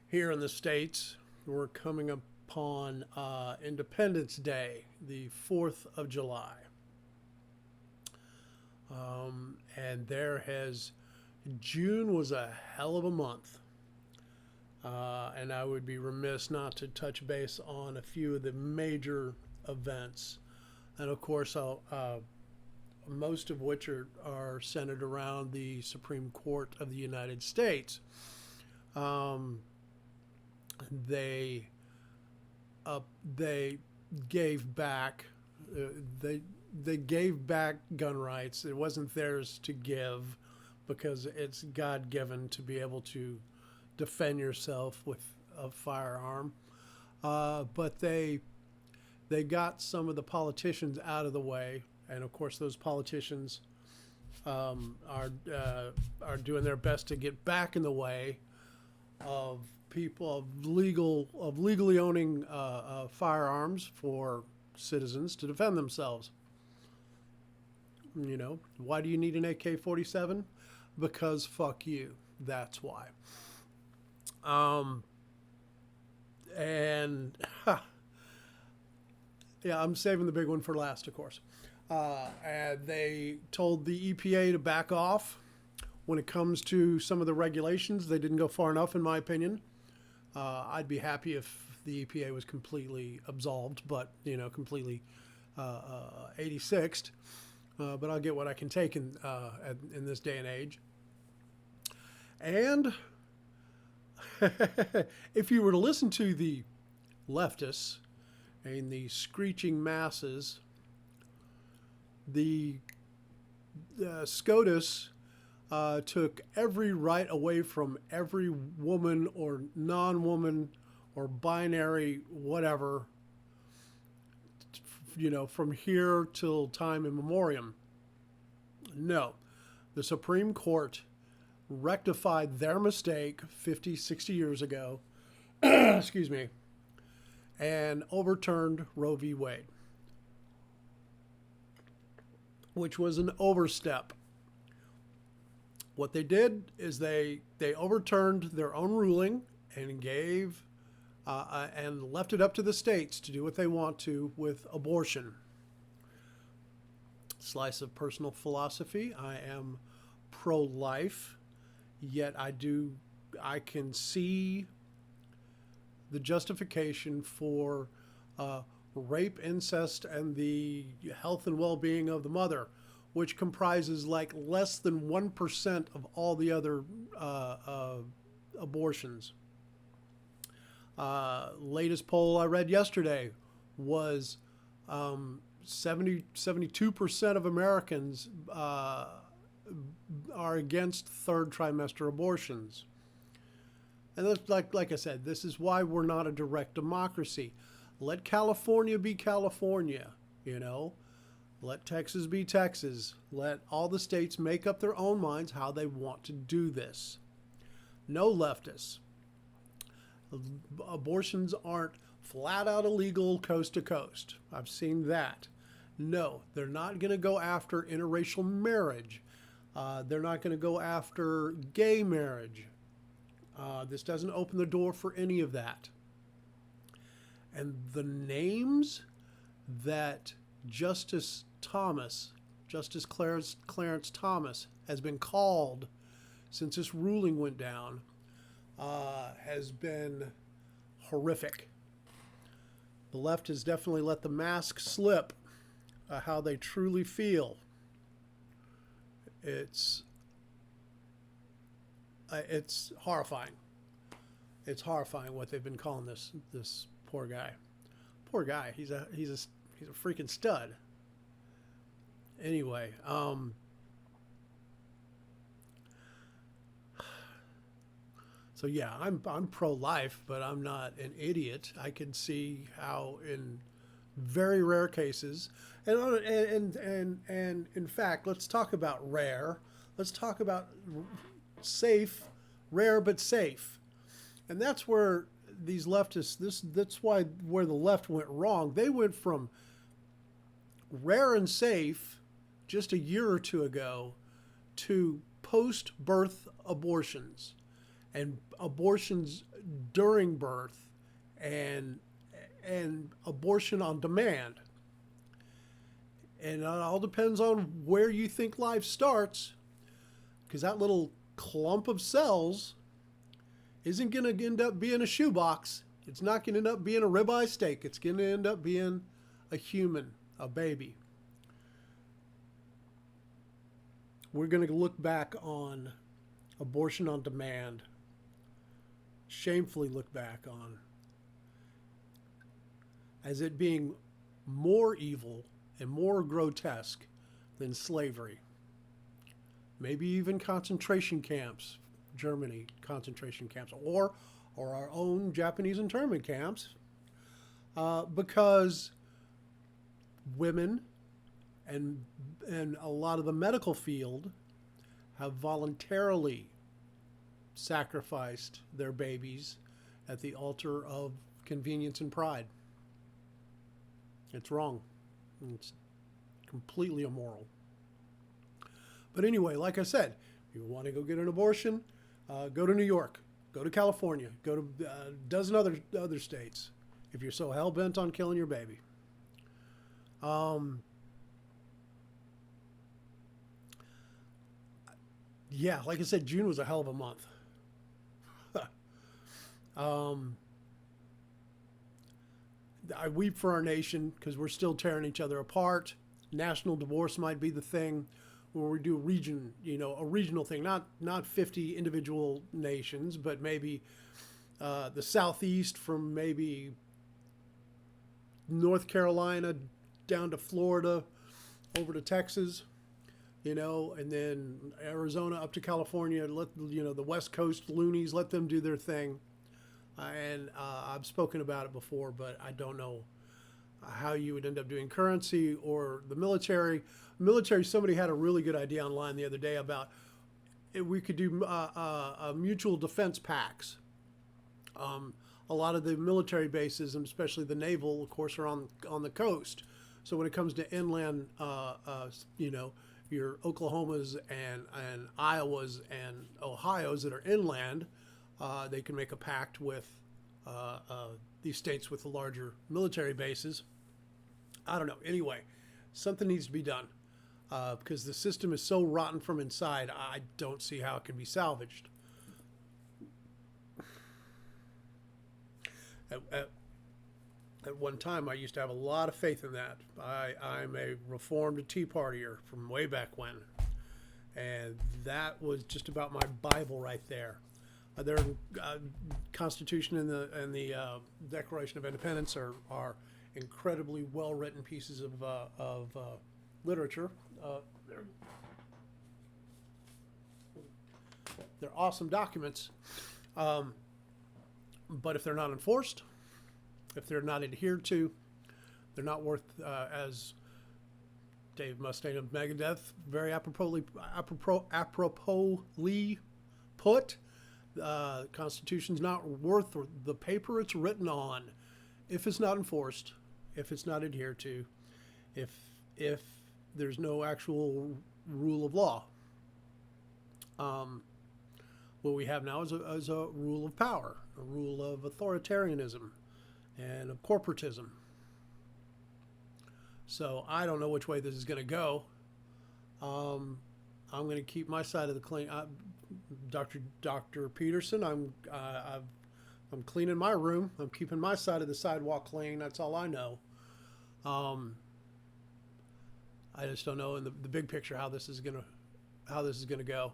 Here in the States, we're coming upon Independence Day, the 4th of July. And June was a hell of a month. And I would be remiss not to touch base on a few of the major events. And of course, most of which are centered around the Supreme Court of the United States. They gave back they gave back gun rights. It wasn't theirs to give because it's God given to be able to defend yourself with a firearm. But they got some of the politicians out of the way, and of course those politicians are doing their best to get back in the way of people of legally owning firearms for citizens to defend themselves. You know, why do you need an AK-47? Because fuck you. That's why. And yeah, I'm saving the big one for last, of course. And they told the EPA to back off when it comes to some of the regulations. They didn't go far enough, in my opinion. I'd be happy if the EPA was completely absolved, but, completely 86'd. But I'll get what I can take in this day and age. And if you were to listen to the leftists and the screeching masses, the SCOTUS took every right away from every woman or non-woman or binary whatever, from here till time immemorial. No, the Supreme Court rectified their mistake 50, 60 years ago, excuse me, and overturned Roe v. Wade, which was an overstep. What they did is they overturned their own ruling and gave and left it up to the states to do what they want to with abortion. Slice of personal philosophy. I am pro-life, yet I can see the justification for rape, incest, and the health and well-being of the mother, which comprises like less than 1% of all the other abortions. Latest poll I read yesterday was 72% of Americans are against third trimester abortions. And that's like I said, this is why we're not a direct democracy. Let California be California, Let Texas be Texas. Let all the states make up their own minds how they want to do this. No leftists. Abortions aren't flat out illegal coast to coast. I've seen that. No, they're not going to go after interracial marriage. They're not going to go after gay marriage. This doesn't open the door for any of that. And the names that Justice Clarence Thomas has been called since this ruling went down has been horrific. The left has definitely let the mask slip how they truly feel. It's horrifying. It's horrifying what they've been calling this poor guy. Poor guy. He's a freaking stud. Anyway, so yeah, I'm pro-life, but I'm not an idiot. I can see how in very rare cases, and in fact, let's talk about rare. Let's talk about safe, rare but safe, and that's where these leftists. That's where the left went wrong. They went from rare and safe just a year or two ago to post-birth abortions. and abortions during birth, and abortion on demand. And it all depends on where you think life starts, because that little clump of cells isn't going to end up being a shoebox. It's not going to end up being a ribeye steak. It's going to end up being a human, a baby. We're going to look back on abortion on demand, shamefully look back on, as it being more evil and more grotesque than slavery. Maybe even concentration camps, Germany concentration camps, or our own Japanese internment camps, because women and a lot of the medical field have voluntarily sacrificed their babies at the altar of convenience and pride. It's wrong. It's completely immoral. But anyway, like I said, if you want to go get an abortion, go to New York, go to California, go to a dozen other states if you're so hell-bent on killing your baby. Yeah, like I said, June was a hell of a month. I weep for our nation because we're still tearing each other apart. National divorce might be the thing, where we do a regional thing, not 50 individual nations, but maybe the Southeast from maybe North Carolina down to Florida, over to Texas, and then Arizona up to California. Let the West Coast loonies, let them do their thing. And I've spoken about it before, but I don't know how you would end up doing currency or the military. Somebody had a really good idea online the other day about we could do mutual defense pacts. A lot of the military bases, and especially the naval, of course, are on the coast. So when it comes to inland, your Oklahomas and Iowas and Ohio's that are inland, they can make a pact with these states with the larger military bases. I don't know. Anyway, something needs to be done because the system is so rotten from inside. I don't see how it can be salvaged. At one time, I used to have a lot of faith in that. I'm a reformed Tea Partier from way back when, and that was just about my Bible right there. Their Constitution and the Declaration of Independence are incredibly well-written pieces of literature. They're awesome documents, but if they're not enforced, if they're not adhered to, they're not worth, as Dave Mustaine of Megadeth very apropos put, the Constitution's not worth the paper it's written on if it's not enforced, if it's not adhered to, if there's no actual rule of law. What we have now is a rule of power, a rule of authoritarianism and of corporatism. So I don't know which way this is going to go. I'm going to keep my side of the clean. Dr. Peterson, I'm cleaning my room. I'm keeping my side of the sidewalk clean. That's all I know. I just don't know in the big picture how this is gonna go.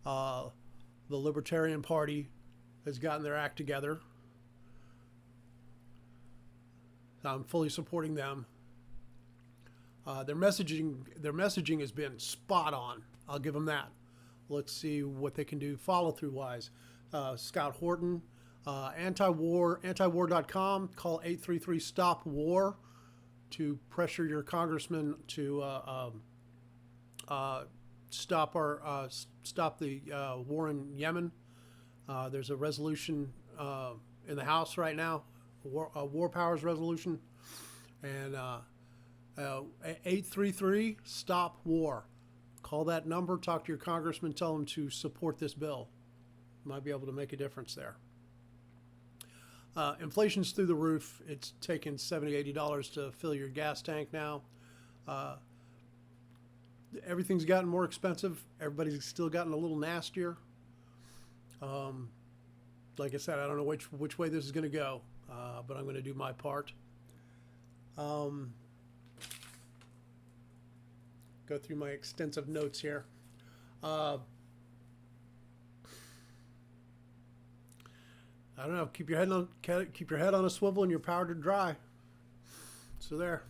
The Libertarian Party has gotten their act together. I'm fully supporting them. Their messaging has been spot on. I'll give them that. Let's see what they can do follow-through wise. Scott Horton, antiwar.com. Call 833-STOP-WAR to pressure your congressman to stop the war in Yemen. There's a resolution in the House right now, a war powers resolution, and 833-STOP-WAR. Call that number, talk to your congressman, tell him to support this bill. might be able to make a difference there. Inflation's through the roof. It's taken $70, $80 to fill your gas tank now. Everything's gotten more expensive. Everybody's still gotten a little nastier. Like I said, I don't know which way this is going to go, but I'm going to do my part. Go through my extensive notes here. I don't know. Keep your head on a swivel and your powder dry. So there.